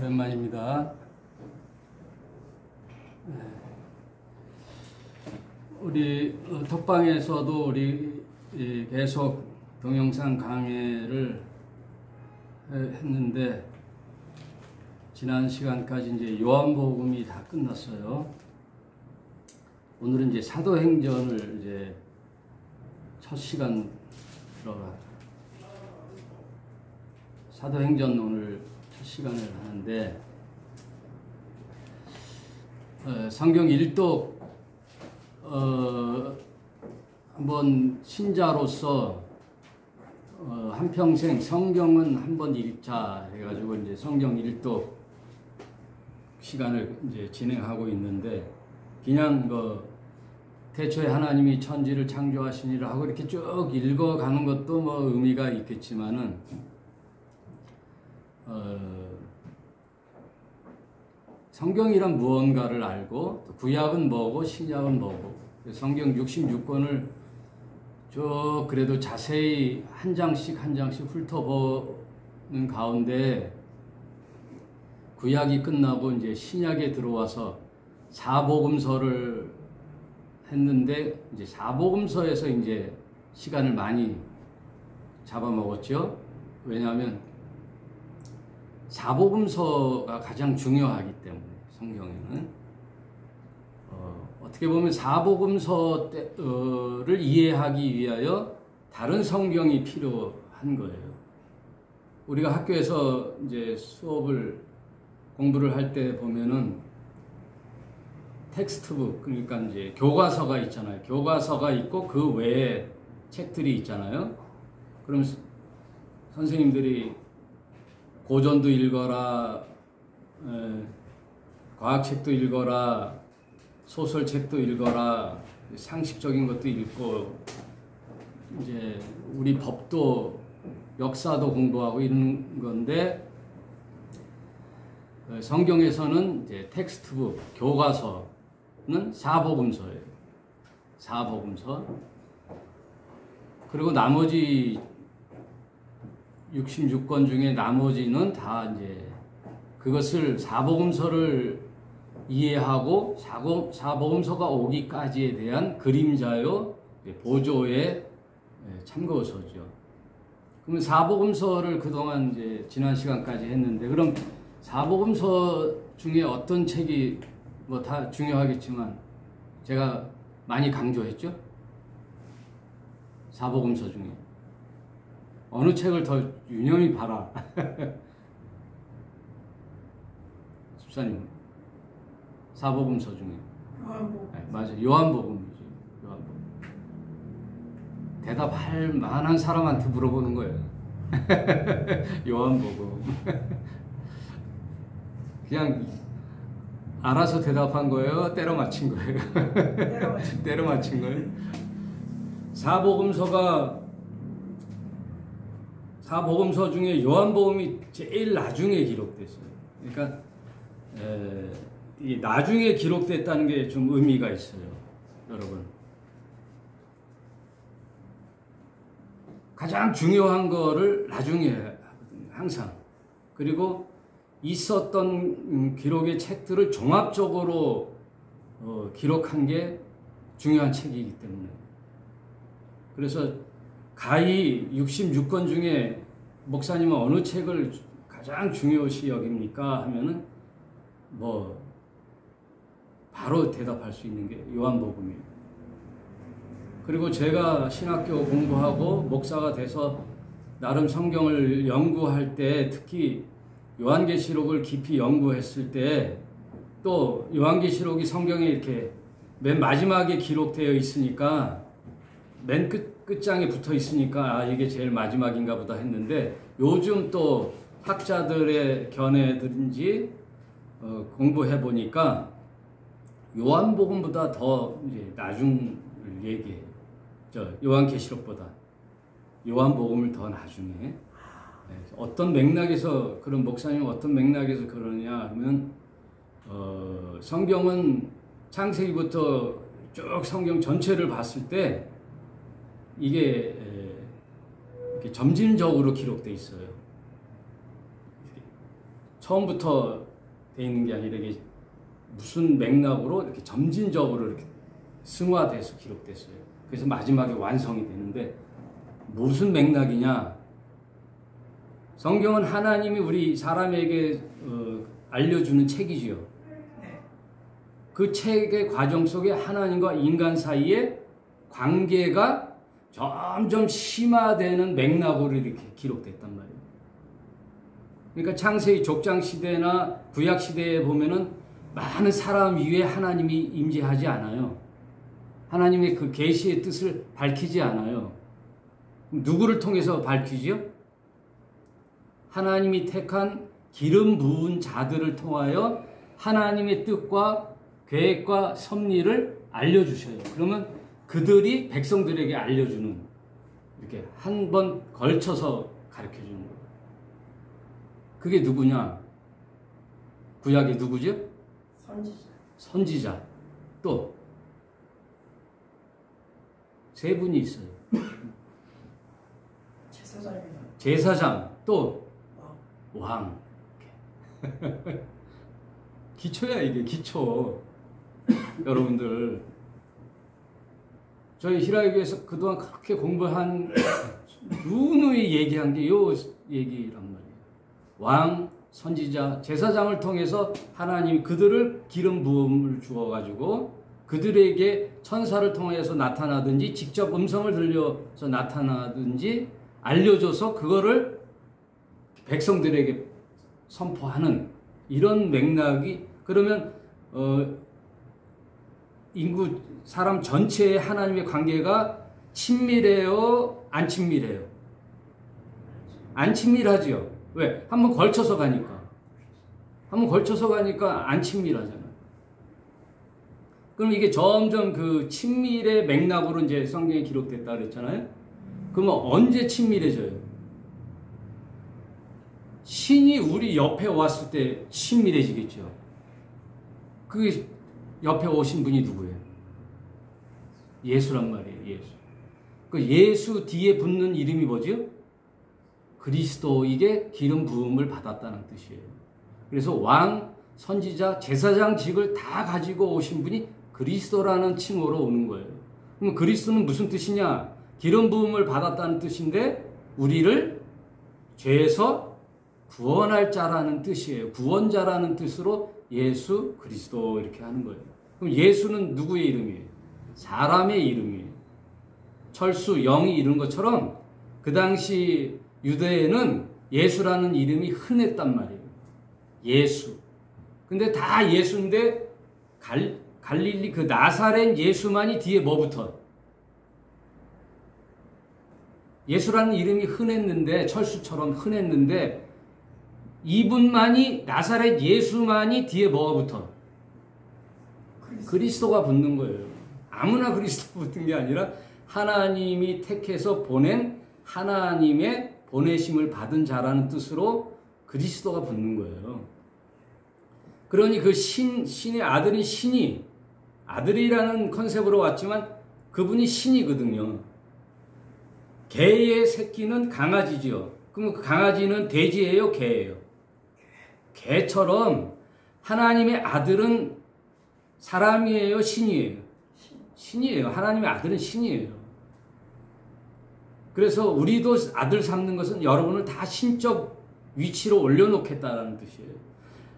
오랜만입니다. 우리 톡방에서도 우리 계속 동영상 강의를 했는데 지난 시간까지 이제 요한복음이 다 끝났어요. 오늘은 이제 사도행전을 이제 첫 시간 들어가. 사도행전 오늘 첫 시간을 하는데 성경 일독 한번 신자로서 한평생 성경은 한번 읽자 해가지고 이제 성경 일독 시간을 이제 진행하고 있는데 그냥 태초에 하나님이 천지를 창조하시니라 하고 이렇게 쭉 읽어가는 것도 의미가 있겠지만은 성경이란 무언가를 알고 구약은 뭐고 신약은 뭐고 성경 66권을 쭉 그래도 자세히 한 장씩 한 장씩 훑어보는 가운데 구약이 끝나고 이제 신약에 들어와서 사복음서를 했는데 이제 사복음서에서 이제 시간을 많이 잡아먹었죠. 왜냐하면 사복음서가 가장 중요하기 때문에 성경에는 어떻게 보면 사복음서를 이해하기 위하여 다른 성경이 필요한 거예요. 우리가 학교에서 이제 공부를 할 때 보면은 텍스트북, 그러니까 이제 교과서가 있잖아요. 교과서가 있고 그 외에 책들이 있잖아요. 그럼 선생님들이 고전도 읽어라, 과학책도 읽어라, 소설책도 읽어라, 상식적인 것도 읽고, 이제 우리 법도 역사도 공부하고 이런 건데, 성경에서는 이제 텍스트북, 교과서는 사복음서예요. 사복음서. 그리고 나머지 66권 중에 나머지는 다 이제 그것을 사복음서를 이해하고 사복음서가 오기까지에 대한 그림자요, 보조의 참고서죠. 그러면 사복음서를 그동안 이제 지난 시간까지 했는데, 그럼 사복음서 중에 어떤 책이 다 중요하겠지만 제가 많이 강조했죠? 사복음서 중에. 어느 책을 더 유념히 봐라. 집사님, 사복음서 중에. 요한복음. 네, 맞아요. 요한복음이지. 요한복음. 대답할 만한 사람한테 물어보는 거예요. 요한복음. 그냥 알아서 대답한 거예요? 때려 맞힌 거예요? 때려 맞힌 거예요? 사복음서 중에 요한복음이 제일 나중에 기록됐어요. 그러니까 이 나중에 기록됐다는 게 좀 의미가 있어요, 여러분. 가장 중요한 거를 나중에 하거든요, 항상. 그리고 있었던 기록의 책들을 종합적으로 기록한 게 중요한 책이기 때문에. 그래서 가히 66권 중에 목사님은 어느 책을 가장 중요시 여깁니까? 하면은 바로 대답할 수 있는 게 요한복음이에요. 그리고 제가 신학교 공부하고 목사가 돼서 나름 성경을 연구할 때, 특히 요한계시록을 깊이 연구했을 때, 또 요한계시록이 성경에 이렇게 맨 마지막에 기록되어 있으니까, 맨 끝장에 붙어 있으니까 이게 제일 마지막인가 보다 했는데, 요즘 또 학자들의 견해든지 공부해 보니까 요한복음보다 더 이제 나중을 얘기해요. 요한계시록보다 요한복음을 더 나중에. 어떤 맥락에서, 그런 목사님 어떤 맥락에서 그러느냐 하면 성경은 창세기부터 쭉 성경 전체를 봤을 때 이게 이렇게 점진적으로 기록돼 있어요. 처음부터 돼 있는 게 아니라 이게 무슨 맥락으로 이렇게 점진적으로 이렇게 승화돼서 기록됐어요. 그래서 마지막에 완성이 되는데 무슨 맥락이냐? 성경은 하나님이 우리 사람에게 알려주는 책이지요. 그 책의 과정 속에 하나님과 인간 사이의 관계가 점점 심화되는 맥락으로 이렇게 기록됐단 말이에요. 그러니까 창세기 족장 시대나 구약 시대에 보면은 많은 사람 위에 하나님이 임재하지 않아요. 하나님의 그 계시의 뜻을 밝히지 않아요. 누구를 통해서 밝히지요? 하나님이 택한 기름 부은 자들을 통하여 하나님의 뜻과 계획과 섭리를 알려주셔요. 그러면 그들이 백성들에게 알려주는, 이렇게 한 번 걸쳐서 가르쳐주는 거예요. 그게 누구냐? 구약이 누구죠? 선지자. 또 세 분이 있어요. 제사장, 또 왕. 기초야, 이게 기초. 여러분들, 저희 히라이교에서 그동안 그렇게 공부한 누누이 얘기한 게 요 얘기란 말이에요. 왕, 선지자, 제사장을 통해서 하나님이 그들을 기름 부음을 주어가지고 그들에게 천사를 통해서 나타나든지 직접 음성을 들려서 나타나든지 알려줘서 그거를 백성들에게 선포하는 이런 맥락이, 그러면 인구 사람 전체의 하나님의 관계가 친밀해요? 안 친밀해요? 안 친밀하지요. 왜? 한번 걸쳐서 가니까. 한번 걸쳐서 가니까 안 친밀하잖아요. 그럼 이게 점점 그 친밀의 맥락으로 이제 성경에 기록됐다 그랬잖아요. 그러면 언제 친밀해져요? 신이 우리 옆에 왔을 때 친밀해지겠죠. 그 옆에 오신 분이 누구예요? 예수란 말이에요. 예수. 그 예수 뒤에 붙는 이름이 뭐죠? 그리스도에게 기름 부음을 받았다는 뜻이에요. 그래서 왕, 선지자, 제사장직을 다 가지고 오신 분이 그리스도라는 칭호로 오는 거예요. 그럼 그리스도는 무슨 뜻이냐? 기름 부음을 받았다는 뜻인데 우리를 죄에서 구원할 자라는 뜻이에요. 구원자라는 뜻으로 예수 그리스도 이렇게 하는 거예요. 그럼 예수는 누구의 이름이에요? 사람의 이름이에요. 철수, 영이 이런 것처럼 그 당시 유대에는 예수라는 이름이 흔했단 말이에요. 예수. 근데 다 예수인데 갈릴리 그 나사렛 예수만이 뒤에 뭐 붙어? 예수라는 이름이 흔했는데, 철수처럼 흔했는데 이분만이, 나사렛 예수만이 뒤에 뭐가 붙어? 그리스도가 붙는 거예요. 아무나 그리스도 붙은 게 아니라 하나님이 택해서 보낸 하나님의 보내심을 받은 자라는 뜻으로 그리스도가 붙는 거예요. 그러니 그 신의 아들인 신이, 아들이라는 컨셉으로 왔지만 그분이 신이거든요. 개의 새끼는 강아지죠. 그럼 그 강아지는 돼지예요? 개예요? 개처럼 하나님의 아들은 사람이에요? 신이에요? 신이에요. 하나님의 아들은 신이에요. 그래서 우리도 아들 삼는 것은 여러분을 다 신적 위치로 올려놓겠다는 뜻이에요.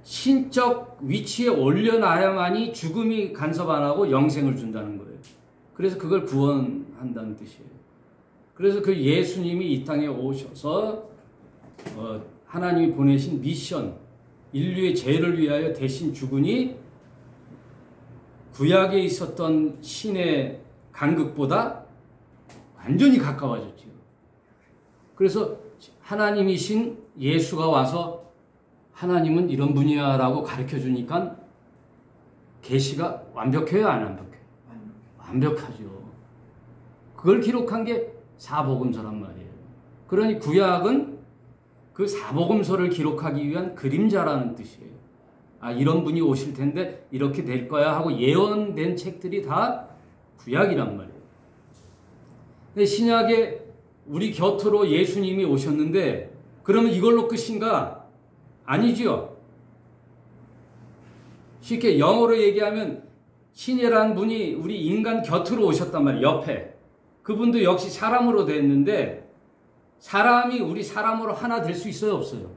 신적 위치에 올려놔야만이 죽음이 간섭 안 하고 영생을 준다는 거예요. 그래서 그걸 구원한다는 뜻이에요. 그래서 그 예수님이 이 땅에 오셔서 하나님이 보내신 미션, 인류의 죄를 위하여 대신 죽으니 구약에 있었던 신의 간극보다 완전히 가까워졌죠. 그래서 하나님이신 예수가 와서 하나님은 이런 분이야 라고 가르쳐 주니까 계시가 완벽해요? 안 완벽해요? 완벽하죠. 그걸 기록한 게 사복음서란 말이에요. 그러니 구약은 그 사복음서를 기록하기 위한 그림자라는 뜻이에요. 아, 이런 분이 오실 텐데 이렇게 될 거야 하고 예언된 책들이 다 구약이란 말이에요. 근데 신약에 우리 곁으로 예수님이 오셨는데 그러면 이걸로 끝인가? 아니죠. 쉽게 영어로 얘기하면 신이라는 분이 우리 인간 곁으로 오셨단 말이에요. 옆에. 그분도 역시 사람으로 됐는데 사람이 우리 사람으로 하나 될 수 있어요? 없어요?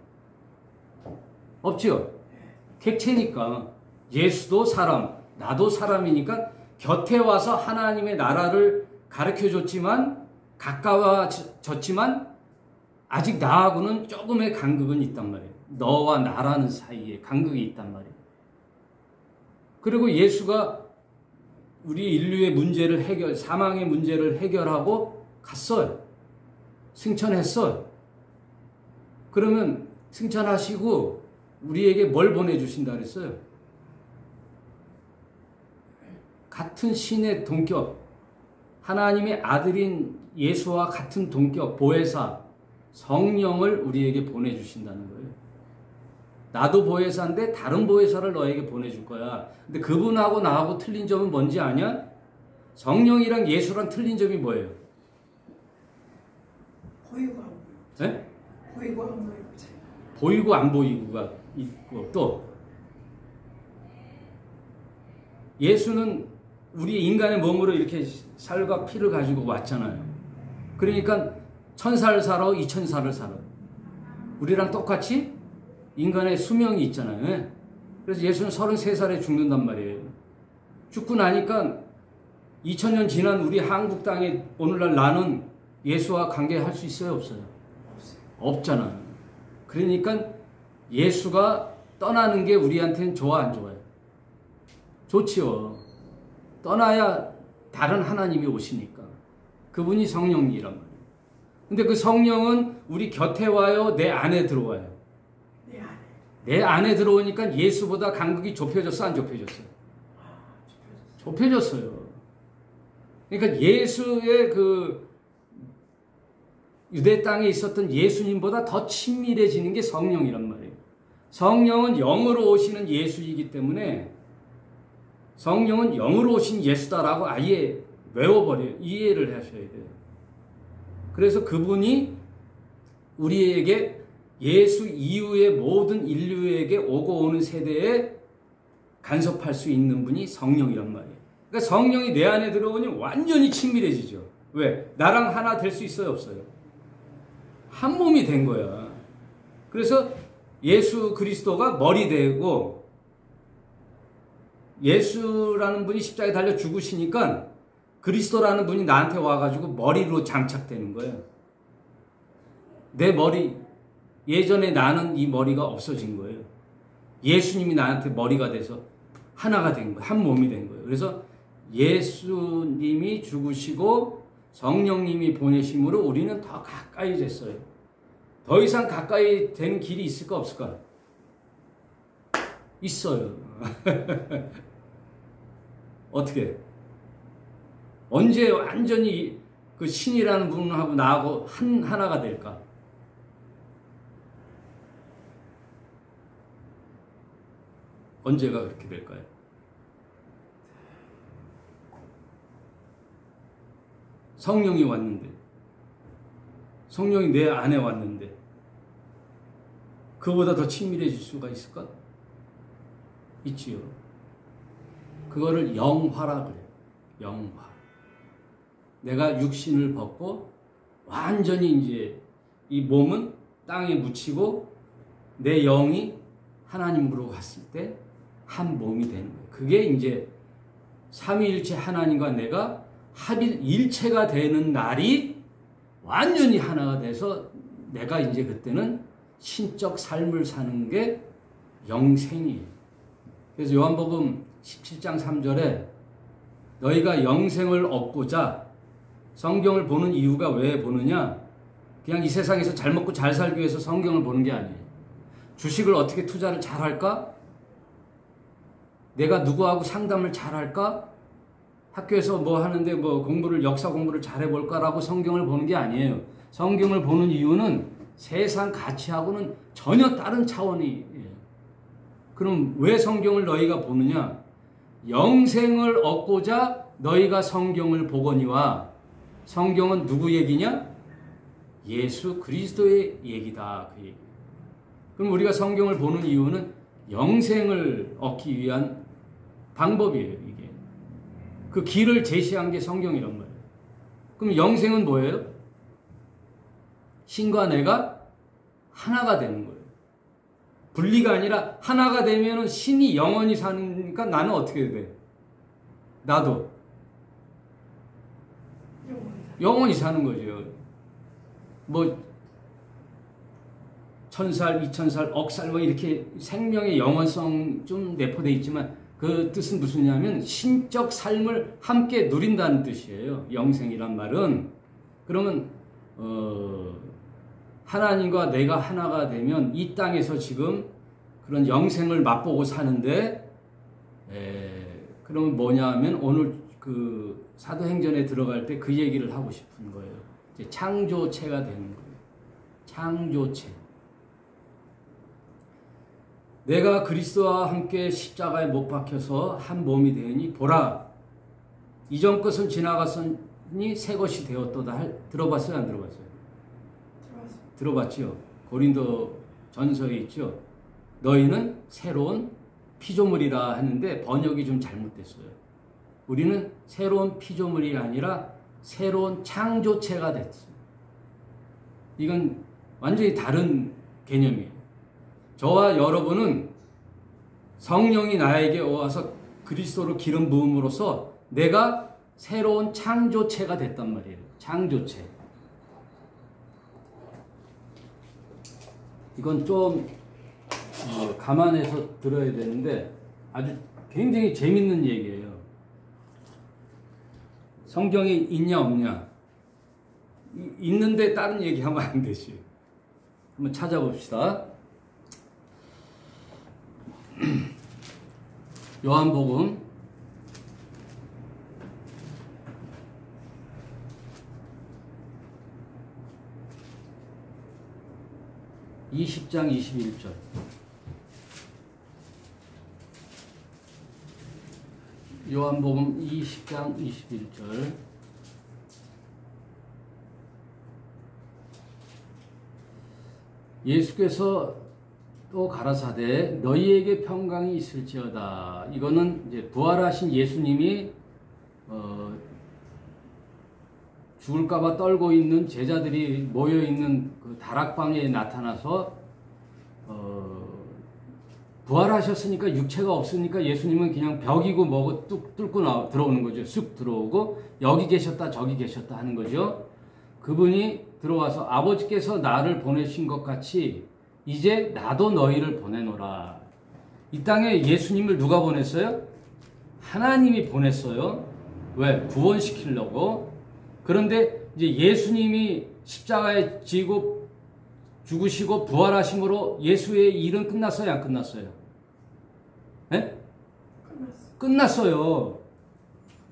없죠? 객체니까. 예수도 사람, 나도 사람이니까 곁에 와서 하나님의 나라를 가르쳐줬지만 가까워졌지만 아직 나하고는 조금의 간극은 있단 말이에요. 너와 나라는 사이에 간극이 있단 말이에요. 그리고 예수가 우리 인류의 문제를 사망의 문제를 해결하고 갔어요. 승천했어요. 그러면 승천하시고 우리에게 뭘 보내주신다 그랬어요? 같은 신의 동격, 하나님의 아들인 예수와 같은 동격, 보혜사, 성령을 우리에게 보내주신다는 거예요. 나도 보혜사인데 다른 보혜사를 너에게 보내줄 거야. 근데 그분하고 나하고 틀린 점은 뭔지 아냐? 성령이랑 예수랑 틀린 점이 뭐예요? 보이고 안 보이고. 네? 보이고 안 보이고. 보이고 안 보이고가 있고 또 예수는 우리 인간의 몸으로 이렇게 살과 피를 가지고 왔잖아요. 그러니까 1000살 살아 2000살을 살아. 우리랑 똑같이 인간의 수명이 있잖아요. 그래서 예수는 33살에 죽는단 말이에요. 죽고 나니까 2000년 지난 우리 한국 땅에 오늘날 나는 예수와 관계할 수 있어요? 없어요? 없잖아요. 그러니까 예수가 떠나는 게 우리한테는 좋아 안 좋아요? 좋지요. 떠나야 다른 하나님이 오시니까. 그분이 성령이란 말이에요. 근데 그 성령은 우리 곁에 와요? 내 안에 들어와요? 내 안에 들어오니까 예수보다 간극이 좁혀졌어? 안 좁혀졌어요? 좁혀졌어요. 그러니까 예수의 그 유대 땅에 있었던 예수님보다 더 친밀해지는 게 성령이란 말이에요. 성령은 영으로 오시는 예수이기 때문에 성령은 영으로 오신 예수다라고 아예 외워버려요. 이해를 하셔야 돼요. 그래서 그분이 우리에게 예수 이후의 모든 인류에게 오고 오는 세대에 간섭할 수 있는 분이 성령이란 말이에요. 그러니까 성령이 내 안에 들어오니 완전히 친밀해지죠. 왜? 나랑 하나 될 수 있어요? 없어요? 한 몸이 된 거야. 그래서 예수 그리스도가 머리 되고 예수라는 분이 십자가에 달려 죽으시니까 그리스도라는 분이 나한테 와가지고 머리로 장착되는 거예요. 내 머리, 예전에 나는 이 머리가 없어진 거예요. 예수님이 나한테 머리가 돼서 하나가 된 거예요. 한 몸이 된 거예요. 그래서 예수님이 죽으시고 성령님이 보내심으로 우리는 더 가까이 됐어요. 더 이상 가까이 되는 길이 있을까 없을까? 있어요. 어떻게? 언제 완전히 그 신이라는 분하고 나하고 하나가 될까? 언제가 그렇게 될까요? 성령이 왔는데, 성령이 내 안에 왔는데, 그보다 더 친밀해질 수가 있을까? 있지요. 그거를 영화라 그래요. 영화. 내가 육신을 벗고 완전히 이제 이 몸은 땅에 묻히고 내 영이 하나님으로 갔을 때 한 몸이 되는 거예요. 그게 이제 삼위일체 하나님과 내가 합일 일체가 되는 날이 완전히 하나가 돼서 내가 이제 그때는 신적 삶을 사는 게 영생이에요. 그래서 요한복음 17장 3절에 너희가 영생을 얻고자 성경을 보는 이유가 왜 보느냐? 그냥 이 세상에서 잘 먹고 잘 살기 위해서 성경을 보는 게 아니에요. 주식을 어떻게 투자를 잘 할까? 내가 누구하고 상담을 잘 할까? 학교에서 뭐 하는데 뭐 역사 공부를 잘 해볼까라고 성경을 보는 게 아니에요. 성경을 보는 이유는 세상 가치하고는 전혀 다른 차원이에요. 그럼 왜 성경을 너희가 보느냐? 영생을 얻고자 너희가 성경을 보거니와 성경은 누구 얘기냐? 예수 그리스도의 얘기다. 그 얘기. 그럼 우리가 성경을 보는 이유는 영생을 얻기 위한 방법이에요, 이게. 그 길을 제시한 게 성경이란 말이에요. 그럼 영생은 뭐예요? 신과 내가 하나가 되는 거예요. 분리가 아니라 하나가 되면은 신이 영원히 사니까 나는 어떻게 돼? 나도 영원히 사는 거죠. 뭐 1000살, 2000살, 억살 뭐 이렇게 생명의 영원성 좀 내포되어 있지만 그 뜻은 무슨냐면 신적 삶을 함께 누린다는 뜻이에요. 영생이란 말은. 그러면 하나님과 내가 하나가 되면 이 땅에서 지금 그런 영생을 맛보고 사는데 그러면 뭐냐 하면 오늘 그 사도행전에 들어갈 때 그 얘기를 하고 싶은 거예요. 이제 창조체가 되는 거예요. 창조체. 내가 그리스도와 함께 십자가에 못 박혀서 한 몸이 되니 보라 이전 것은 지나갔으니 새 것이 되었도다. 들어봤어요? 안 들어봤어요? 들어봤죠? 고린도 전서에 있죠. 너희는 새로운 피조물이라 하는데 번역이 좀 잘못됐어요. 우리는 새로운 피조물이 아니라 새로운 창조체가 됐어요. 이건 완전히 다른 개념이에요. 저와 여러분은 성령이 나에게 와서 그리스도로 기름 부음으로써 내가 새로운 창조체가 됐단 말이에요. 창조체. 이건 좀 감안해서 들어야 되는데 아주 굉장히 재밌는 얘기예요. 성경이 있냐 없냐. 있는데 다른 얘기하면 안 되지. 한번 찾아봅시다. 요한복음 20장 21절. 요한복음 20장 21절. 예수께서 또 가라사대 너희에게 평강이 있을지어다. 이거는 이제 부활하신 예수님이 죽을까봐 떨고 있는 제자들이 모여 있는 그 다락방에 나타나서 부활하셨으니까 육체가 없으니까 예수님은 그냥 벽이고 뭐고 뚝 뚫고 들어오는 거죠. 쑥 들어오고 여기 계셨다 저기 계셨다 하는 거죠. 그분이 들어와서 아버지께서 나를 보내신 것 같이 이제 나도 너희를 보내노라. 이 땅에 예수님을 누가 보냈어요? 하나님이 보냈어요. 왜? 구원시키려고. 그런데 이제 예수님이 십자가에 지고 죽으시고 부활하심으로 예수의 일은 끝났어요? 안 끝났어요? 네? 끝났어요.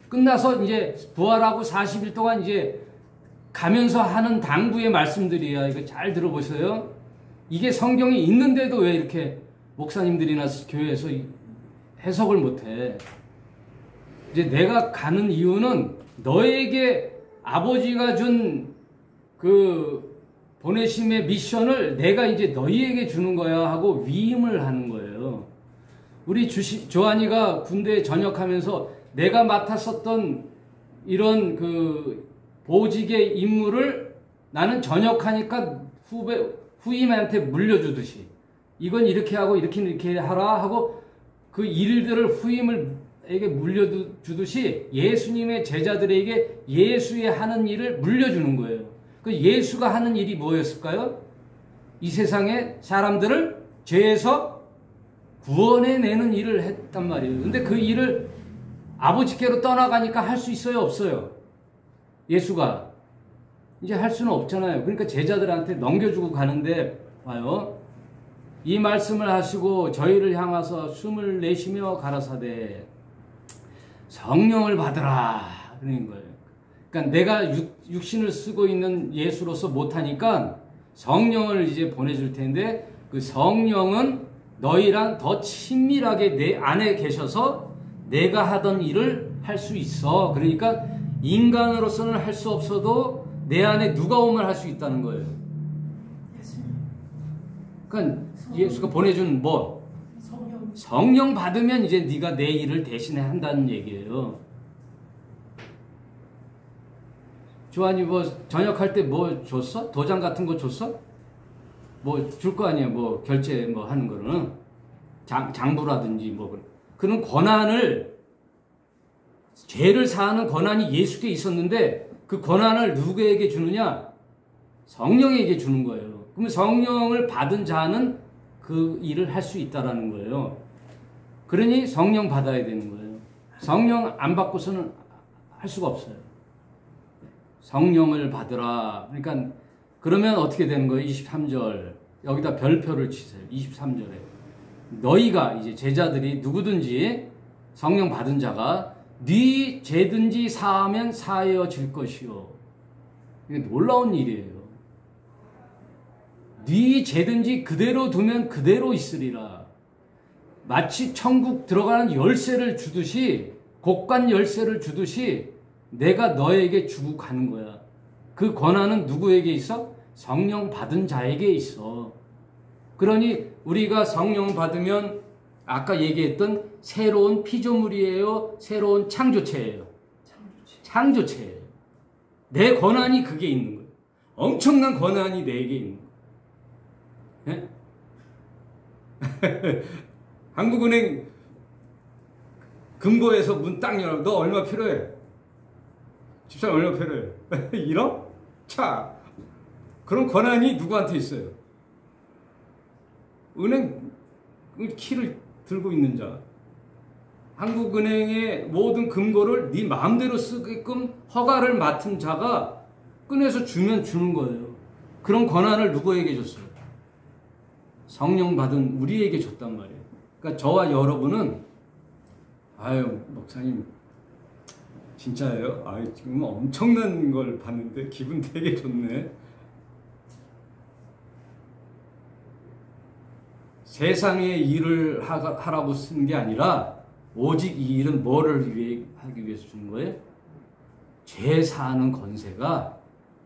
끝나서 이제 부활하고 40일 동안 이제 가면서 하는 당부의 말씀들이야. 이거 잘 들어보세요. 이게 성경이 있는데도 왜 이렇게 목사님들이나 교회에서 해석을 못해. 이제 내가 가는 이유는 너에게 아버지가 준 그 보내심의 미션을 내가 이제 너희에게 주는 거야 하고 위임을 하는 거예요. 우리 조한이가 군대에 전역하면서 내가 맡았었던 이런 그 보직의 임무를 나는 전역하니까 후임한테 물려주듯이 이건 이렇게 하고 이렇게 하라 하고 그 일들을 후임에게 물려주듯이 예수님의 제자들에게 예수의 하는 일을 물려주는 거예요. 그 예수가 하는 일이 뭐였을까요? 이 세상의 사람들을 죄에서 구원해내는 일을 했단 말이에요. 근데 그 일을 아버지께로 떠나가니까 할 수 있어요? 없어요? 예수가 이제 할 수는 없잖아요. 그러니까 제자들한테 넘겨주고 가는데 봐요. 이 말씀을 하시고 저희를 향하서 숨을 내쉬며 가라사대 성령을 받으라 그러는 거예요. 그러니까 내가 육신을 쓰고 있는 예수로서 못하니까 성령을 이제 보내줄 텐데 그 성령은 너희랑 더 친밀하게 내 안에 계셔서 내가 하던 일을 할 수 있어. 그러니까 인간으로서는 할 수 없어도 내 안에 누가 오면 할 수 있다는 거예요. 그러니까 예수가 보내준 뭐? 성령 받으면 이제 네가 내 일을 대신해 한다는 얘기예요. 조한이 뭐 전역할 때 뭐 줬어? 도장 같은 거 줬어? 뭐 줄 거 아니야. 뭐 결제 뭐 하는 거는 장부라든지 뭐 그런 권한을, 죄를 사하는 권한이 예수께 있었는데 그 권한을 누구에게 주느냐? 성령에게 주는 거예요. 그러면 성령을 받은 자는 그 일을 할 수 있다라는 거예요. 그러니 성령 받아야 되는 거예요. 성령 안 받고서는 할 수가 없어요. 성령을 받으라. 그러니까 그러면 어떻게 되는 거예요? 23절 여기다 별표를 치세요. 23절에 너희가 이제 제자들이 누구든지 성령 받은 자가 네 죄든지 사하면 사하여질 것이요. 이게 놀라운 일이에요. 네 죄든지 그대로 두면 그대로 있으리라. 마치 천국 들어가는 열쇠를 주듯이, 곡간 열쇠를 주듯이 내가 너에게 주고 가는 거야. 그 권한은 누구에게 있어? 성령 받은 자에게 있어. 그러니 우리가 성령 받으면 아까 얘기했던 새로운 피조물이에요? 새로운 창조체예요? 창조체예요. 내 권한이 그게 있는 거예요. 엄청난 권한이 내게 있는 거예요. 네? 한국은행 금고에서 문 딱 열어. 너 얼마 필요해? 집사람 얼마 필요해? 1억? 차. 그런 권한이 누구한테 있어요? 은행 키를 들고 있는 자. 한국은행의 모든 금고를 네 마음대로 쓰게끔 허가를 맡은 자가 꺼내서 주면 주는 거예요. 그런 권한을 누구에게 줬어요? 성령 받은 우리에게 줬단 말이에요. 그러니까 저와 여러분은 아유 목사님 진짜예요? 아유 지금 엄청난 걸 봤는데 기분 되게 좋네. 세상의 일을 하라고 쓴 게 아니라 오직 이 일은 뭐를 위해 하기 위해서 주는 거예요? 죄 사하는 권세가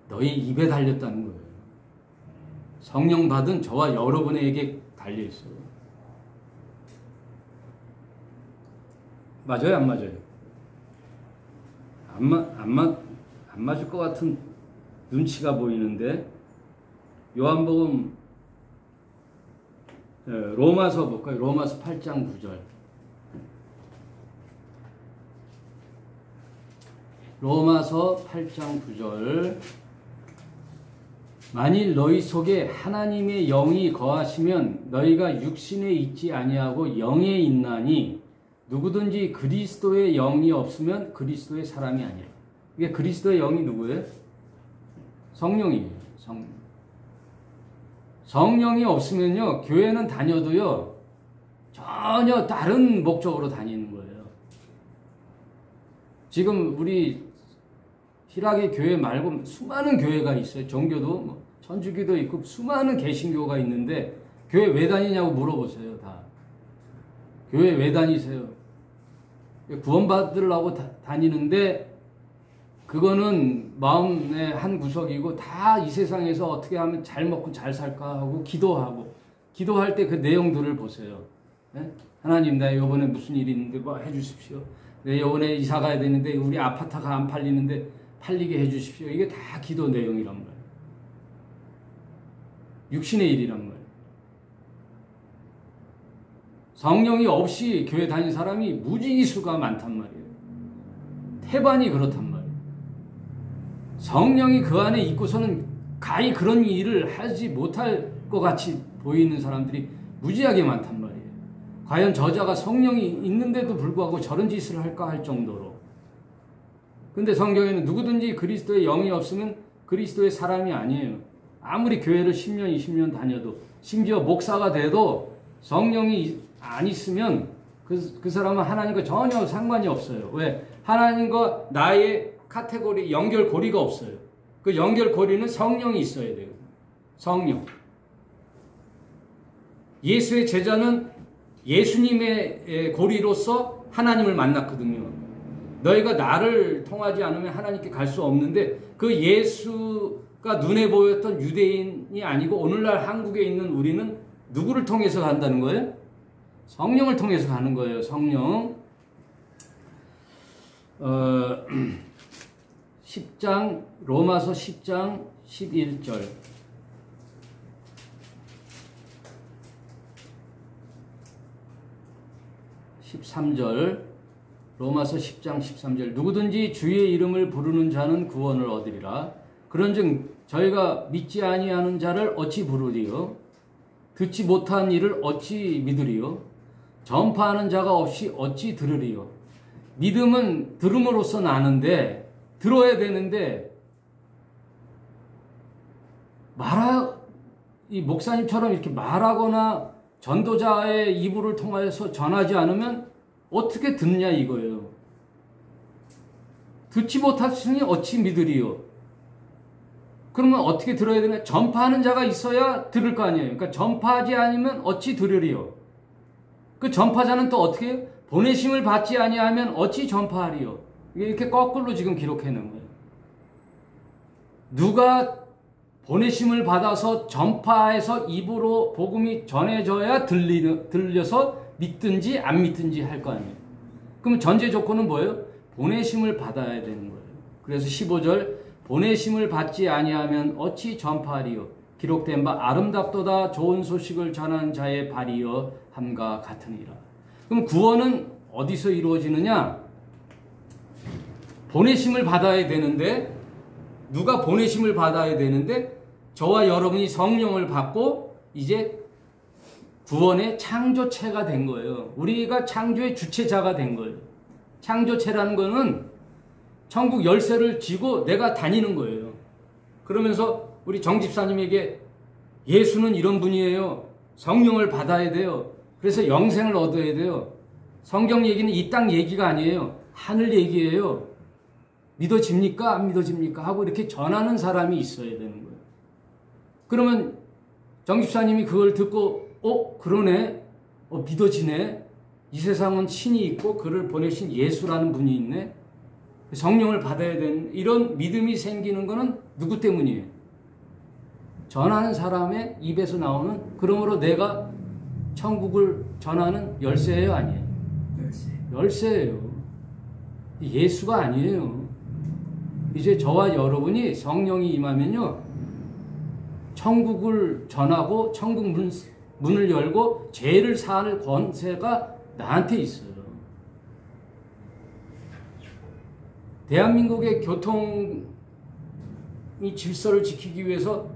너희 입에 달렸다는 거예요. 성령 받은 저와 여러분에게 달려 있어요. 맞아요, 안 맞아요? 안 맞을 것 같은 눈치가 보이는데 요한복음 로마서 볼까요? 로마서 8장 9절. 로마서 8장 9절. 만일 너희 속에 하나님의 영이 거하시면 너희가 육신에 있지 아니하고 영에 있나니 누구든지 그리스도의 영이 없으면 그리스도의 사람이 아니라. 이게 그리스도의 영이 누구예요? 성령이에요. 성령이 없으면요, 교회는 다녀도요, 전혀 다른 목적으로 다니는 거예요. 지금 우리 희락의 교회 말고 수많은 교회가 있어요. 종교도 뭐 천주교도 있고 수많은 개신교가 있는데 교회 왜 다니냐고 물어보세요. 다. 교회 왜 다니세요? 구원받으려고 다니는데 그거는 마음의 한 구석이고 다 이 세상에서 어떻게 하면 잘 먹고 잘 살까 하고 기도하고 기도할 때 그 내용들을 보세요. 네? 하나님 나 이번에 무슨 일이 있는데 뭐 해주십시오. 내 이번에 이사 가야 되는데 우리 아파트가 안 팔리는데 팔리게 해주십시오. 이게 다 기도 내용이란 말이에요. 육신의 일이란 말이에요. 성령이 없이 교회 다니는 사람이 무지수가 많단 말이에요. 태반이 그렇단 말이에요. 성령이 그 안에 있고서는 가히 그런 일을 하지 못할 것 같이 보이는 사람들이 무지하게 많단 말이에요. 과연 저자가 성령이 있는데도 불구하고 저런 짓을 할까 할 정도로. 근데 성경에는 누구든지 그리스도의 영이 없으면 그리스도의 사람이 아니에요. 아무리 교회를 10년, 20년 다녀도 심지어 목사가 돼도 성령이 안 있으면 그 사람은 하나님과 전혀 상관이 없어요. 왜? 하나님과 나의 카테고리, 연결고리가 없어요. 그 연결고리는 성령이 있어야 돼요. 성령. 예수의 제자는 예수님의 고리로서 하나님을 만났거든요. 너희가 나를 통하지 않으면 하나님께 갈 수 없는데 그 예수가 눈에 보였던 유대인이 아니고 오늘날 한국에 있는 우리는 누구를 통해서 간다는 거예요? 성령을 통해서 가는 거예요. 성령. 10장 로마서 10장 11절. 13절. 로마서 10장 13절. 누구든지 주의 이름을 부르는 자는 구원을 얻으리라. 그런즉 저희가 믿지 아니하는 자를 어찌 부르리요? 듣지 못한 이를 어찌 믿으리요? 전파하는 자가 없이 어찌 들으리요? 믿음은 들음으로써 나는데, 들어야 되는데 이 목사님처럼 이렇게 말하거나 전도자의 이불을 통해서 전하지 않으면 어떻게 듣느냐 이거예요. 듣지 못하시니 어찌 믿으리요? 그러면 어떻게 들어야 되나? 전파하는 자가 있어야 들을 거 아니에요. 그러니까 전파하지 않으면 어찌 들으리요? 그 전파자는 또 어떻게 해요? 보내심을 받지 아니하면 어찌 전파하리요? 이렇게 거꾸로 지금 기록해 놓은 거예요. 누가 보내심을 받아서 전파해서 입으로 복음이 전해져야 들려서 믿든지 안 믿든지 할 거 아니에요. 그럼 전제 조건은 뭐예요? 보내심을 받아야 되는 거예요. 그래서 15절 보내심을 받지 아니하면 어찌 전파하리요? 기록된 바 아름답도다 좋은 소식을 전한 자의 발이여 함과 같으니라. 그럼 구원은 어디서 이루어지느냐? 보내심을 받아야 되는데, 누가 보내심을 받아야 되는데, 저와 여러분이 성령을 받고 이제 구원의 창조체가 된 거예요. 우리가 창조의 주체자가 된 거예요. 창조체라는 거는 천국 열쇠를 쥐고 내가 다니는 거예요. 그러면서 우리 정 집사님에게 예수는 이런 분이에요. 성령을 받아야 돼요. 그래서 영생을 얻어야 돼요. 성경 얘기는 이 땅 얘기가 아니에요. 하늘 얘기예요. 믿어집니까? 안 믿어집니까? 하고 이렇게 전하는 사람이 있어야 되는 거예요. 그러면 정 집사님이 그걸 듣고 그러네. 믿어지네. 이 세상은 신이 있고 그를 보내신 예수라는 분이 있네. 성령을 받아야 되는 이런 믿음이 생기는 거는 누구 때문이에요? 전하는 사람의 입에서 나오는, 그러므로 내가 천국을 전하는 열쇠예요, 아니에요? 열쇠예요. 예수가 아니에요. 이제 저와 여러분이 성령이 임하면요, 천국을 전하고 천국 문을 열고 죄를 사할 권세가 나한테 있어요. 대한민국의 교통이 질서를 지키기 위해서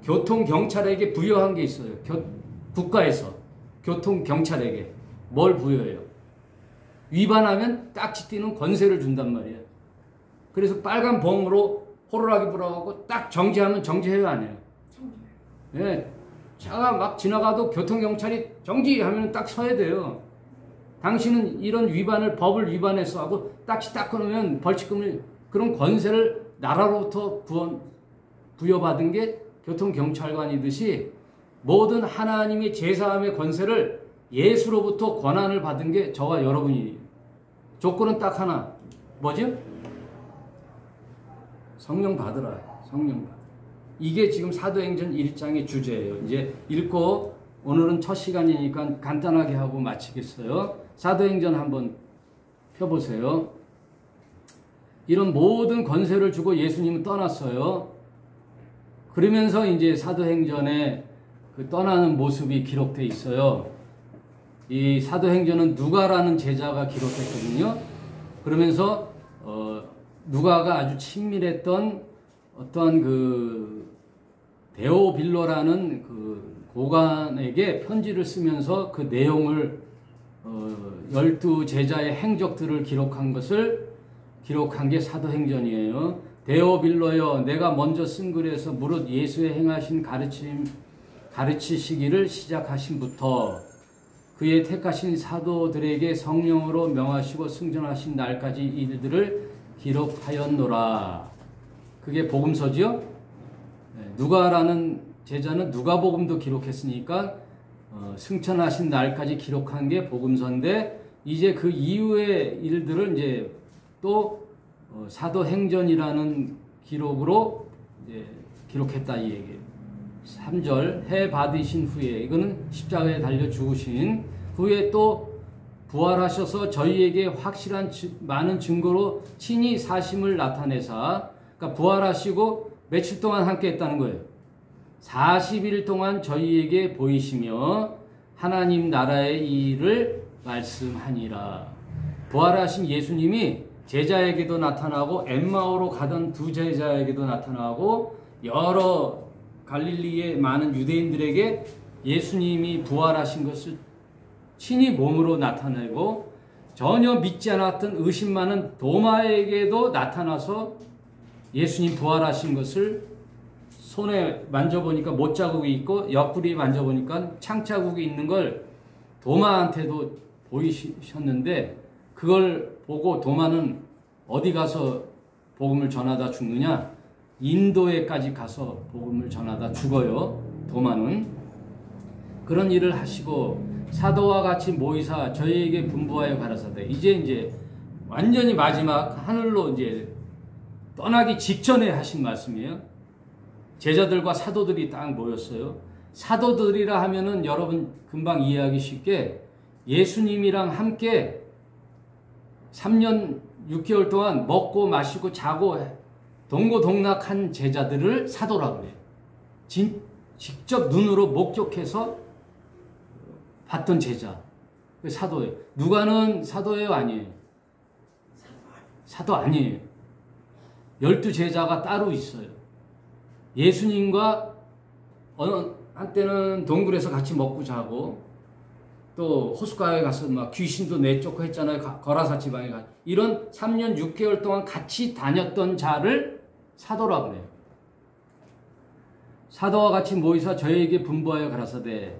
교통경찰에게 부여한 게 있어요. 국가에서 교통경찰에게 뭘 부여해요? 위반하면 딱지 띄는 권세를 준단 말이에요. 그래서 빨간 봉으로 호루라기 불어가고 딱 정지하면 정지해요, 안 해요? 예, 차가 막 지나가도 교통경찰이 정지하면 딱 서야 돼요. 당신은 이런 법을 위반해서 하고 딱지 딱 끊으면 벌칙금을, 그런 권세를 나라로부터 부여받은 게 교통경찰관이듯이 모든 하나님의 제사함의 권세를 예수로부터 권한을 받은 게 저와 여러분이에요. 조건은 딱 하나. 뭐죠? 성령 받으라. 성령 받으라. 이게 지금 사도행전 1장의 주제예요. 이제 읽고 오늘은 첫 시간이니까 간단하게 하고 마치겠어요. 사도행전 한번 펴보세요. 이런 모든 권세를 주고 예수님은 떠났어요. 그러면서 이제 사도행전에 그 떠나는 모습이 기록되어 있어요. 이 사도행전은 누가라는 제자가 기록했거든요. 그러면서 누가가 아주 친밀했던 어떤 그 데오빌로라는 그 고관에게 편지를 쓰면서 그 내용을 12제자의 행적들을 기록한 게 사도행전이에요. 데오빌로여, 내가 먼저 쓴 글에서 무릇 예수의 행하신 가르치시기를 시작하신부터 그의 택하신 사도들에게 성령으로 명하시고 승전하신 날까지 이들을 기록하였노라. 그게 복음서지요. 누가라는 제자는 누가복음도 기록했으니까 승천하신 날까지 기록한 게 복음서인데, 이제 그 이후의 일들을 이제 또 사도행전이라는 기록으로 이제 기록했다 이 얘기예요. 3절 해 받으신 후에, 이거는 십자가에 달려 죽으신 후에 또 부활하셔서 저희에게 확실한 많은 증거로 친히 사심을 나타내사, 그러니까 부활하시고 며칠 동안 함께 했다는 거예요. 40일 동안 저희에게 보이시며 하나님 나라의 일을 말씀하니라. 부활하신 예수님이 제자에게도 나타나고 엠마오로 가던 두 제자에게도 나타나고 여러 갈릴리의 많은 유대인들에게 예수님이 부활하신 것을 친히 몸으로 나타내고 전혀 믿지 않았던 의심 많은 도마에게도 나타나서 예수님 부활하신 것을 손에 만져보니까 못자국이 있고 옆구리에 만져보니까 창자국이 있는 걸 도마한테도 보이셨는데 그걸 보고 도마는 어디 가서 복음을 전하다 죽느냐? 인도에까지 가서 복음을 전하다 죽어요. 도마는. 그런 일을 하시고 사도와 같이 모이사 저희에게 분부하여 가라사대. 이제 완전히 마지막 하늘로 이제 떠나기 직전에 하신 말씀이에요. 제자들과 사도들이 딱 모였어요. 사도들이라 하면은 여러분 금방 이해하기 쉽게 예수님이랑 함께 3년 6개월 동안 먹고 마시고 자고 동고동락한 제자들을 사도라고 그래요. 직접 눈으로 목격해서 봤던 제자. 사도예요. 누가는 사도예요? 아니에요? 사도 아니에요. 12제자가 따로 있어요. 예수님과 어느 한때는 동굴에서 같이 먹고 자고 또 호숫가에 가서 막 귀신도 내쫓고 했잖아요. 거라사 지방에 가. 이런 3년 6개월 동안 같이 다녔던 자를 사도라고 그래요. 사도와 같이 모이사 저희에게 분부하여 가라사대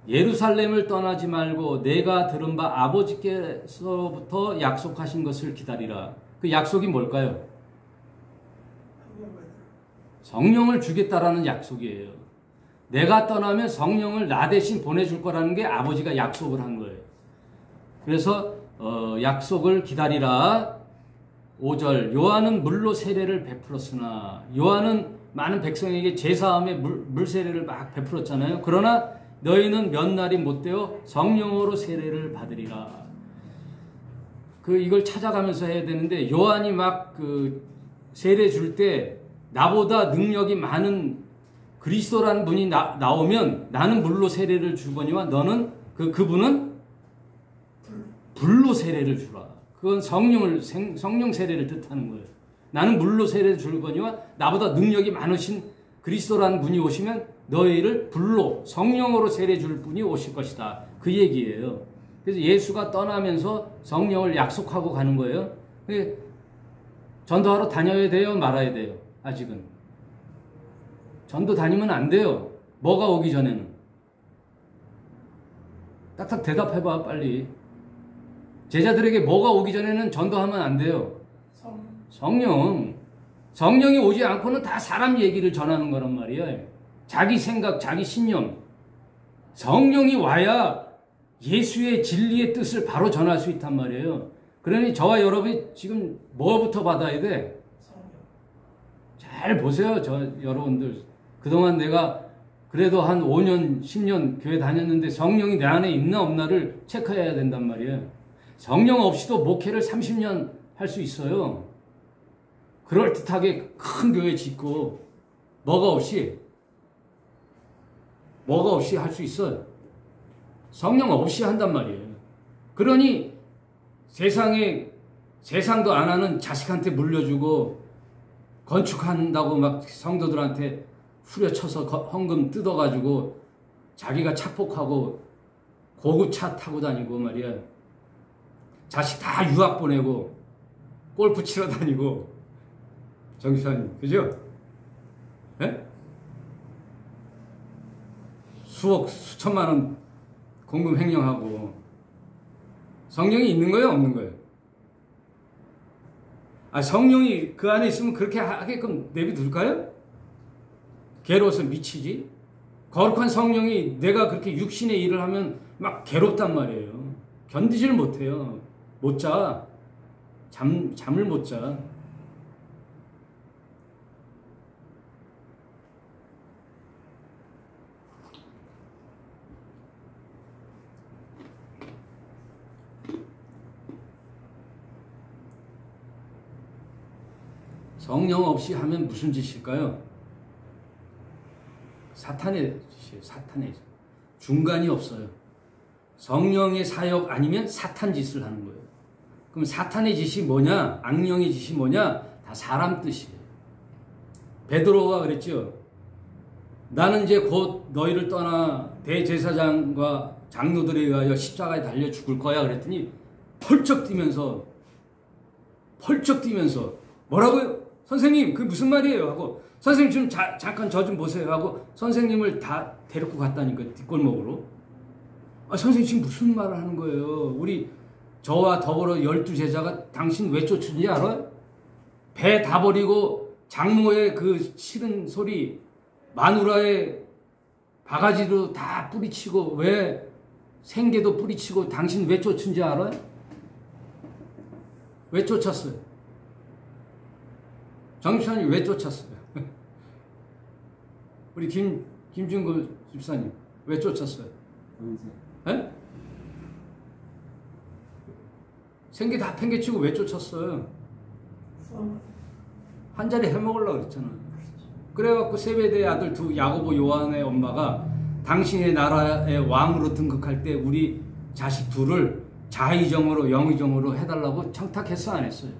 예루살렘을 떠나지 말고 내가 들은 바 아버지께서부터 약속하신 것을 기다리라. 그 약속이 뭘까요? 성령을 주겠다라는 약속이에요. 내가 떠나면 성령을 나 대신 보내줄 거라는 게 아버지가 약속을 한 거예요. 그래서 약속을 기다리라. 5절 요한은 물로 세례를 베풀었으나 요한은 많은 백성에게 제사함에 물 세례를 막 베풀었잖아요. 그러나 너희는 몇 날이 못되어 성령으로 세례를 받으리라. 이걸 찾아가면서 해야 되는데 요한이 막 세례 줄 때 나보다 능력이 많은 그리스도라는 분이 나오면 나는 물로 세례를 주거니와 너는 그분은 불로 세례를 주라. 그건 성령 세례를 뜻하는 거예요. 나는 물로 세례를 주거니와 나보다 능력이 많으신 그리스도라는 분이 오시면 너희를 불로 성령으로 세례 줄 분이 오실 것이다. 그 얘기예요. 그래서 예수가 떠나면서 성령을 약속하고 가는 거예요. 전도하러 다녀야 돼요? 말아야 돼요? 아직은. 전도 다니면 안 돼요. 뭐가 오기 전에는. 딱딱 대답해봐 빨리. 제자들에게 뭐가 오기 전에는 전도하면 안 돼요. 성령이 오지 않고는 다 사람 얘기를 전하는 거란 말이에요. 자기 생각, 자기 신념. 성령이 와야 예수의 진리의 뜻을 바로 전할 수 있단 말이에요. 그러니 저와 여러분이 지금 뭐부터 받아야 돼? 잘 보세요. 여러분들. 그동안 내가 그래도 한 5년, 10년 교회 다녔는데 성령이 내 안에 있나 없나를 체크해야 된단 말이에요. 성령 없이도 목회를 30년 할 수 있어요. 그럴듯하게 큰 교회 짓고 뭐가 없이 할 수 있어요. 성령 없이 한단 말이에요. 그러니 세상도 안 하는 자식한테 물려주고 건축한다고 막 성도들한테 후려쳐서 헌금 뜯어가지고 자기가 착복하고 고급차 타고 다니고 말이야. 자식 다 유학 보내고 골프 치러 다니고 정기사님 그죠? 예? 수천만 원 공금 횡령하고 성령이 있는 거예요? 없는 거예요? 성령이 그 안에 있으면 그렇게 하게끔 내비둘까요? 괴로워서 미치지. 거룩한 성령이 내가 그렇게 육신의 일을 하면 막 괴롭단 말이에요. 견디지를 못해요. 못 자. 잠을 못 자. 성령 없이 하면 무슨 짓일까요? 사탄의 짓이에요. 사탄의 짓. 중간이 없어요. 성령의 사역 아니면 사탄 짓을 하는 거예요. 그럼 사탄의 짓이 뭐냐? 악령의 짓이 뭐냐? 다 사람 뜻이에요. 베드로가 그랬죠. 나는 이제 곧 너희를 떠나 대제사장과 장로들에 의하여 십자가에 달려 죽을 거야. 그랬더니 펄쩍 뛰면서 뭐라고요? 선생님 그게 무슨 말이에요? 하고 선생님 좀 잠깐 저 좀 보세요 하고 선생님을 다 데리고 갔다니까 뒷골목으로. 선생님 지금 무슨 말을 하는 거예요? 우리 저와 더불어 12제자가 당신 왜 쫓은지 알아요? 배 다 버리고 장모의 그 싫은 소리 마누라의 바가지로 다 뿌리치고 왜 생계도 뿌리치고 당신 왜 쫓은지 알아요? 왜 쫓았어요? 정집사님 왜 쫓았어요? 우리 김준걸 집사님 왜 쫓았어요? 에? 생계 다 팽개치고 왜 쫓았어요? 한 자리 해먹으려고 그랬잖아. 그래갖고 세베대의 아들 두 야고보 요한의 엄마가 당신의 나라의 왕으로 등극할 때 우리 자식 둘을 자의정으로 영의정으로 해달라고 청탁했어 안 했어요?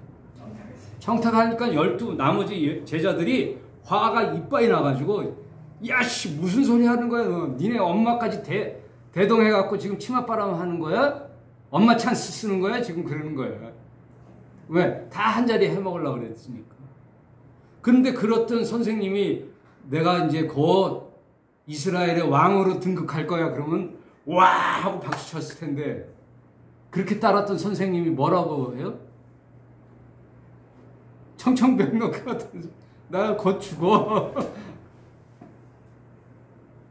청탁하니까 12 나머지 제자들이 화가 이빨이 나가지고 야씨 무슨 소리 하는 거야 너. 니네 엄마까지 대동해갖고 지금 치맛바람 하는 거야? 엄마 찬스 쓰는 거야? 지금 그러는 거야. 왜? 다 한 자리에 해먹으려고 그랬으니까. 그런데 그렇던 선생님이 내가 이제 곧 이스라엘의 왕으로 등극할 거야 그러면 와 하고 박수 쳤을 텐데 그렇게 따랐던 선생님이 뭐라고 해요? 청천벽력 같은 나 곧 죽어.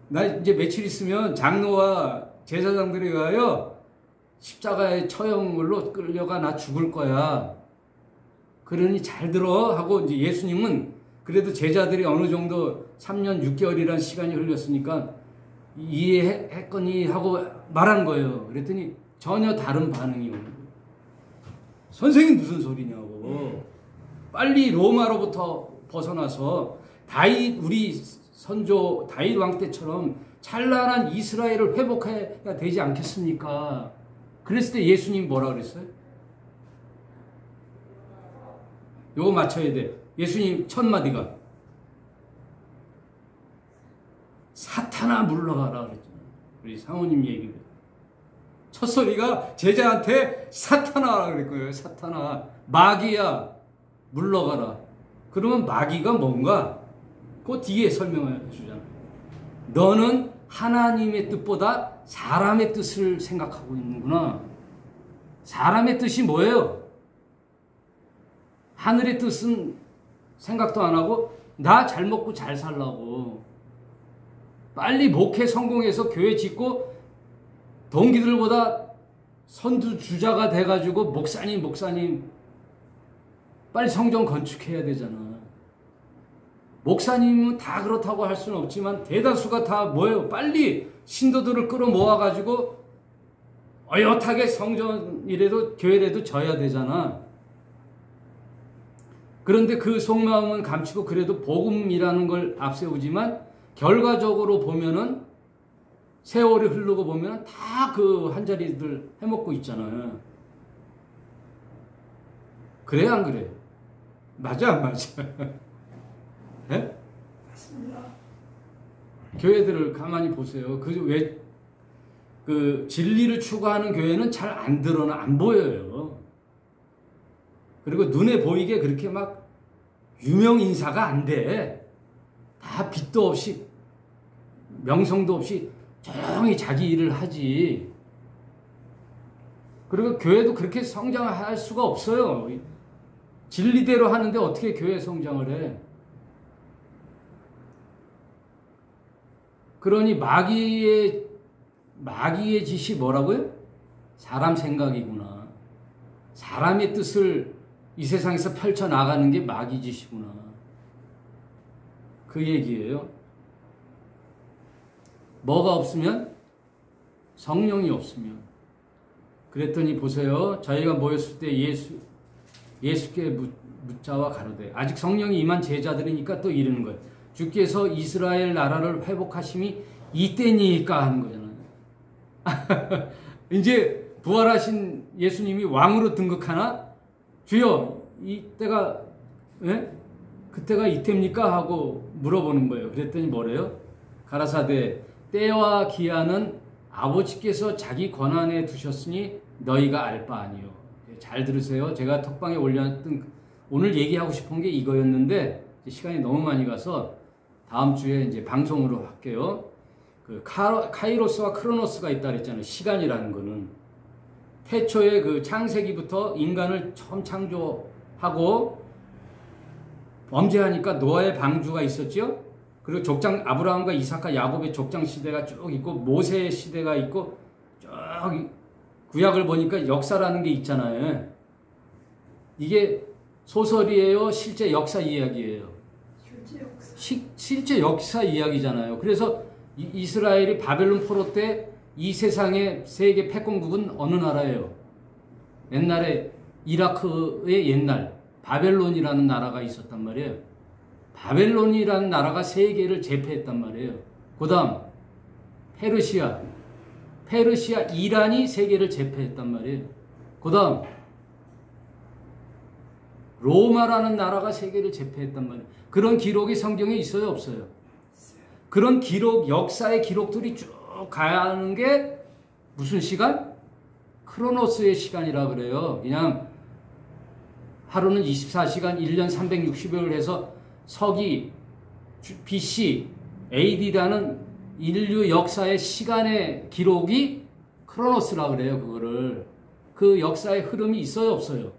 나 이제 며칠 있으면 장로와 제사장들에 의하여 십자가의 처형물로 끌려가 나 죽을 거야. 그러니 잘 들어 하고 이제 예수님은 그래도 제자들이 어느 정도 3년 6개월이라는 시간이 흘렸으니까 이해했거니 하고 말한 거예요. 그랬더니 전혀 다른 반응이 오는 거예요. 선생님 무슨 소리냐고. 빨리 로마로부터 벗어나서 우리 선조 다윗 왕 때처럼 찬란한 이스라엘을 회복해야 되지 않겠습니까? 그랬을 때 예수님 뭐라 그랬어요? 요거 맞춰야 돼. 예수님 첫 마디가 사탄아 물러가라 그랬잖아요. 우리 사모님 얘기를. 첫 소리가 제자한테 사탄아 그럴 거예요. 사탄아 마귀야 물러가라. 그러면 마귀가 뭔가 그 뒤에 설명해 주잖아요. 너는 하나님의 뜻보다 사람의 뜻을 생각하고 있는구나. 사람의 뜻이 뭐예요? 하늘의 뜻은 생각도 안 하고 나 잘 먹고 잘 살라고. 빨리 목회 성공해서 교회 짓고 동기들보다 선두주자가 돼가지고 목사님 빨리 성전 건축해야 되잖아. 목사님은 다 그렇다고 할 수는 없지만 대다수가 다 뭐예요? 빨리 신도들을 끌어모아가지고 어엿하게 성전이라도 교회라도 져야 되잖아. 그런데 그 속마음은 감추고 그래도 복음이라는 걸 앞세우지만 결과적으로 보면은 세월이 흐르고 보면 다 그 한자리들 해먹고 있잖아요. 그래 안 그래? 맞아 안 맞아? 네? 맞습니다. 교회들을 가만히 보세요. 그 진리를 추구하는 교회는 잘 안 드러나 안 보여요. 그리고 눈에 보이게 그렇게 막 유명 인사가 안 돼. 다 빚도 없이 명성도 없이 조용히 자기 일을 하지. 그리고 교회도 그렇게 성장할 수가 없어요. 진리대로 하는데 어떻게 교회 성장을 해? 그러니 마귀의 짓이 뭐라고요? 사람 생각이구나. 사람의 뜻을 이 세상에서 펼쳐나가는 게 마귀 짓이구나. 그 얘기예요. 뭐가 없으면? 성령이 없으면. 그랬더니 보세요. 저희가 모였을 때 예수께 묻자와 가로되 아직 성령이 임한 제자들이니까 또 이러는 거예요. 주께서 이스라엘 나라를 회복하심이 이때니까 하는 거잖아요. 이제 부활하신 예수님이 왕으로 등극하나? 주여 이때가 예? 그때가 이때입니까? 하고 물어보는 거예요. 그랬더니 뭐래요? 가라사대 때와 기한은 아버지께서 자기 권한에 두셨으니 너희가 알 바 아니요. 잘 들으세요. 제가 톡방에 올려놨던 오늘 얘기하고 싶은 게 이거였는데 시간이 너무 많이 가서 다음 주에 이제 방송으로 할게요. 그 카이로스와 크로노스가 있다 그랬잖아요. 시간이라는 거는 태초에 그 창세기부터 인간을 처음 창조하고 범죄하니까 노아의 방주가 있었죠. 그리고 족장 아브라함과 이삭과 야곱의 족장 시대가 쭉 있고 모세의 시대가 있고 쭉 구약을 보니까 역사라는 게 있잖아요. 이게 소설이에요? 실제 역사 이야기예요? 실제 역사. 실제 역사 이야기잖아요. 그래서 이스라엘이 바벨론 포로 때 이 세상의 세계 패권국은 어느 나라예요? 옛날에 이라크의 옛날 바벨론이라는 나라가 있었단 말이에요. 바벨론이라는 나라가 세계를 제패했단 말이에요. 그 다음 페르시아, 이란이 세계를 제패했단 말이에요. 그 다음 로마라는 나라가 세계를 제패했단 말이에요. 그런 기록이 성경에 있어요? 없어요? 그런 기록, 역사의 기록들이 쭉 가는 게 무슨 시간? 크로노스의 시간이라 그래요. 그냥 하루는 24시간, 1년 360여일 해서 서기, BC, AD라는 인류 역사의 시간의 기록이 크로노스라 그래요. 그거를. 그 역사의 흐름이 있어요? 없어요?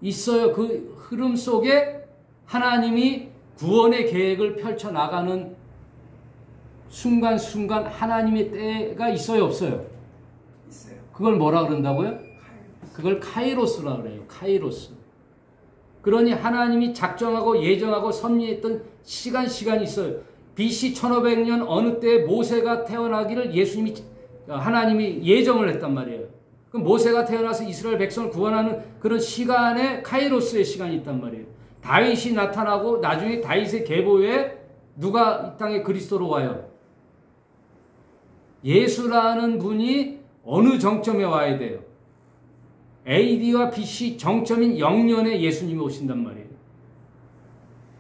있어요. 그 흐름 속에 하나님이 구원의 계획을 펼쳐나가는 순간순간 하나님의 때가 있어요? 없어요? 있어요. 그걸 뭐라 그런다고요? 카이로스. 그걸 카이로스라 그래요. 카이로스. 그러니 하나님이 작정하고 예정하고 섭리했던 시간이 있어요. BC 1500년 어느 때 모세가 태어나기를 하나님이 예정을 했단 말이에요. 그럼 모세가 태어나서 이스라엘 백성을 구원하는 그런 시간에 카이로스의 시간이 있단 말이에요. 다윗이 나타나고 나중에 다윗의 계보에 누가 이 땅에 그리스도로 와요? 예수라는 분이 어느 정점에 와야 돼요? AD와 BC 정점인 0년에 예수님이 오신단 말이에요.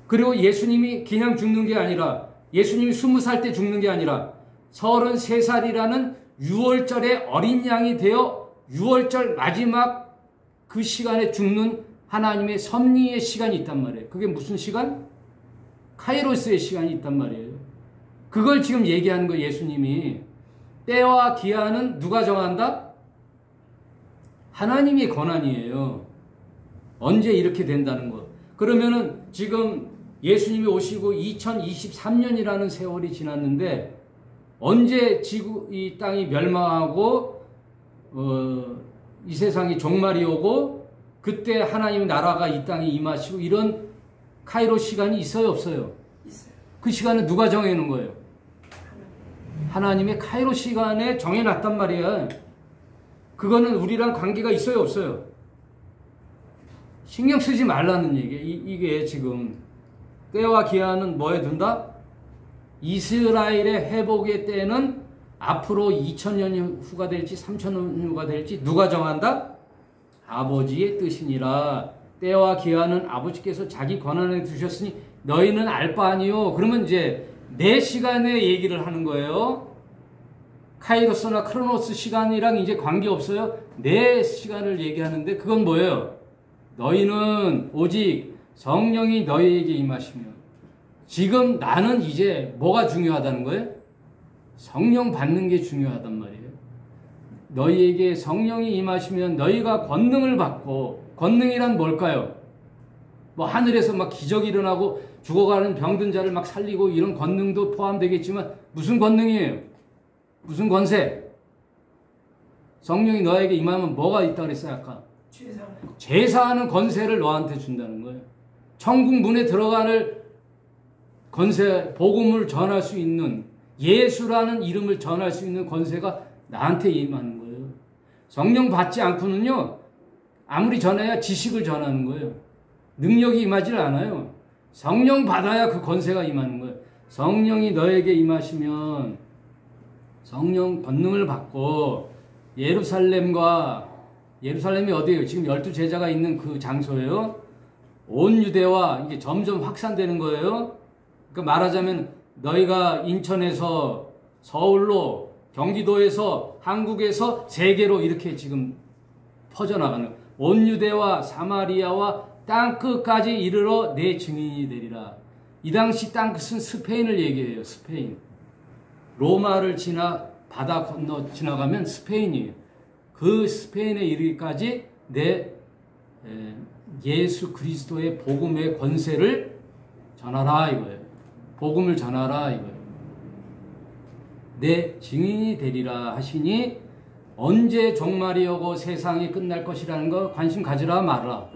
그리고 예수님이 그냥 죽는 게 아니라 예수님이 20살 때 죽는 게 아니라 33살이라는 6월절의 어린 양이 되어 6월절 마지막 그 시간에 죽는 하나님의 섭리의 시간이 있단 말이에요. 그게 무슨 시간? 카이로스의 시간이 있단 말이에요. 그걸 지금 얘기하는 거예요. 예수님이. 때와 기한은 누가 정한다? 하나님의 권한이에요. 언제 이렇게 된다는 거. 그러면은 지금 예수님이 오시고 2023년이라는 세월이 지났는데 언제 이 땅이 멸망하고 이 세상이 종말이 오고 그때 하나님의 나라가 이 땅에 임하시고 이런 카이로 시간이 있어요? 없어요? 있어요. 그 시간은 누가 정해놓은 거예요? 하나님의 카이로 시간에 정해놨단 말이야. 그거는 우리랑 관계가 있어요? 없어요? 신경 쓰지 말라는 얘기예요. 이게 지금 때와 기한은 뭐에 둔다? 이스라엘의 회복의 때는 앞으로 2000년 후가 될지 3000년 후가 될지 누가 정한다? 아버지의 뜻이니라. 때와 기한은 아버지께서 자기 권한에 두셨으니 너희는 알 바 아니요. 그러면 이제 내 시간에 얘기를 하는 거예요. 카이로스나 크로노스 시간이랑 이제 관계없어요. 내 시간을 얘기하는데 그건 뭐예요? 너희는 오직 성령이 너희에게 임하시면. 지금 나는 이제 뭐가 중요하다는 거예요? 성령 받는 게 중요하단 말이에요. 너희에게 성령이 임하시면 너희가 권능을 받고, 권능이란 뭘까요? 뭐 하늘에서 막 기적이 일어나고 죽어가는 병든 자를 막 살리고 이런 권능도 포함되겠지만 무슨 권능이에요? 무슨 권세? 성령이 너에게 임하면 뭐가 있다 그랬어요 아까? 제사하는 권세를 너한테 준다는 거예요. 천국 문에 들어가는 권세, 복음을 전할 수 있는, 예수라는 이름을 전할 수 있는 권세가 나한테 임하는 거예요. 성령 받지 않고는요, 아무리 전해야 지식을 전하는 거예요. 능력이 임하지를 않아요. 성령 받아야 그 권세가 임하는 거예요. 성령이 너에게 임하시면 성령 권능을 받고 예루살렘이 어디예요? 지금 12제자가 있는 그 장소예요. 온 유대와 이게 점점 확산되는 거예요. 그러니까 말하자면 너희가 인천에서 서울로, 경기도에서, 한국에서 세계로 이렇게 지금 퍼져나가는 거예요. 온 유대와 사마리아와 땅끝까지 이르러 내 증인이 되리라. 이 당시 땅끝은 스페인을 얘기해요. 스페인. 로마를 바다 건너 지나가면 스페인이에요. 그 스페인에 이르기까지 내 예수 그리스도의 복음의 권세를 전하라 이거예요. 복음을 전하라 이거예요. 내 증인이 되리라 하시니 언제 종말이 오고 세상이 끝날 것이라는 거 관심 가지라 말라.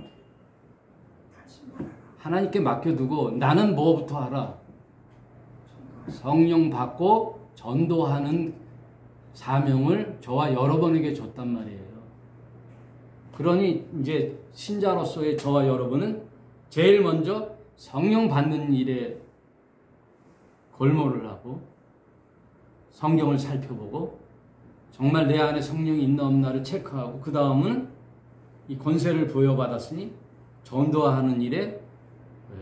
하나님께 맡겨두고 나는 뭐부터 하라? 성령 받고 전도하는 사명을 저와 여러분에게 줬단 말이에요. 그러니 이제 신자로서의 저와 여러분은 제일 먼저 성령 받는 일에 골몰을 하고 성경을 살펴보고 정말 내 안에 성령이 있나 없나를 체크하고 그 다음은 이 권세를 부여받았으니 전도하는 일에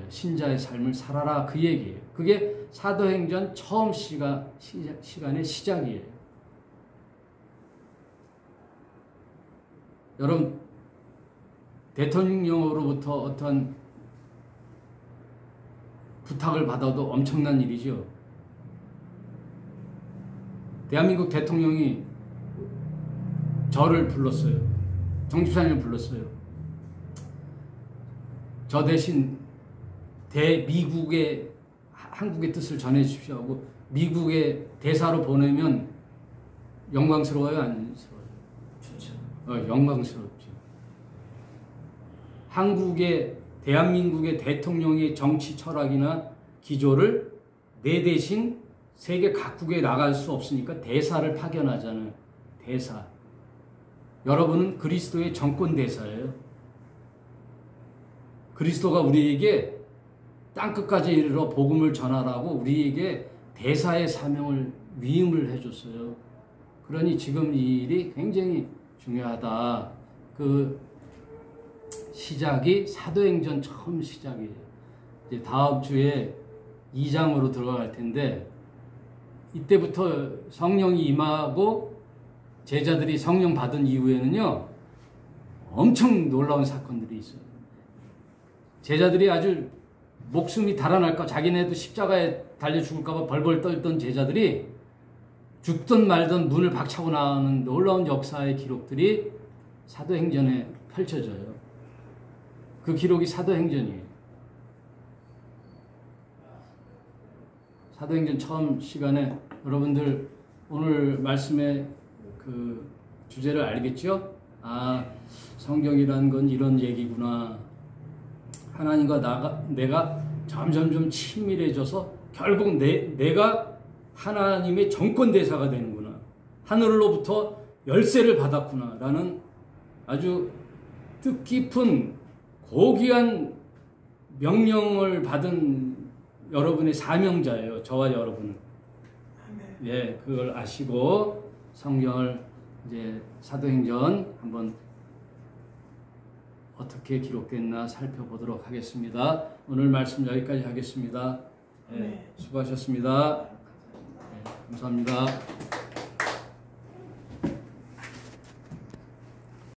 신자의 삶을 살아라 그 얘기예요. 그게 사도행전 처음 시간의 시작이에요. 여러분 대통령으로부터 어떤 부탁을 받아도 엄청난 일이죠. 대한민국 대통령이 저를 불렀어요. 정집사님을 불렀어요. 저 대신 미국의 한국의 뜻을 전해 주십시오 하고 미국의 대사로 보내면 영광스러워요? 안 영광스러워요? 좋죠. 영광스럽죠. 대한민국의 대통령의 정치 철학이나 기조를 내 대신 세계 각국에 나갈 수 없으니까 대사를 파견하잖아요. 대사. 여러분은 그리스도의 정권 대사예요. 그리스도가 우리에게 땅끝까지 이르러 복음을 전하라고 우리에게 대사의 사명을 위임을 해줬어요. 그러니 지금 이 일이 굉장히 중요하다. 그 시작이 사도행전 처음 시작이에요. 이제 다음 주에 2장으로 들어갈 텐데 이때부터 성령이 임하고 제자들이 성령 받은 이후에는요 엄청 놀라운 사건들이 있어요. 제자들이 아주 목숨이 달아날까 자기네도 십자가에 달려 죽을까봐 벌벌 떨던 제자들이 죽든 말든 문을 박차고 나오는 놀라운 역사의 기록들이 사도행전에 펼쳐져요. 그 기록이 사도행전이에요. 사도행전 처음 시간에 여러분들 오늘 말씀의 그 주제를 알겠죠? 아, 성경이라는 건 이런 얘기구나. 하나님과 내가 점점 친밀해져서 결국 내가 하나님의 정권 대사가 되는구나. 하늘로부터 열쇠를 받았구나. 라는 아주 뜻깊은 고귀한 명령을 받은 여러분의 사명자예요. 저와 여러분은. 예, 그걸 아시고 성경을 이제 사도행전 한번 어떻게 기록됐나 살펴보도록 하겠습니다. 오늘 말씀 여기까지 하겠습니다. 예, 수고하셨습니다. 예, 감사합니다.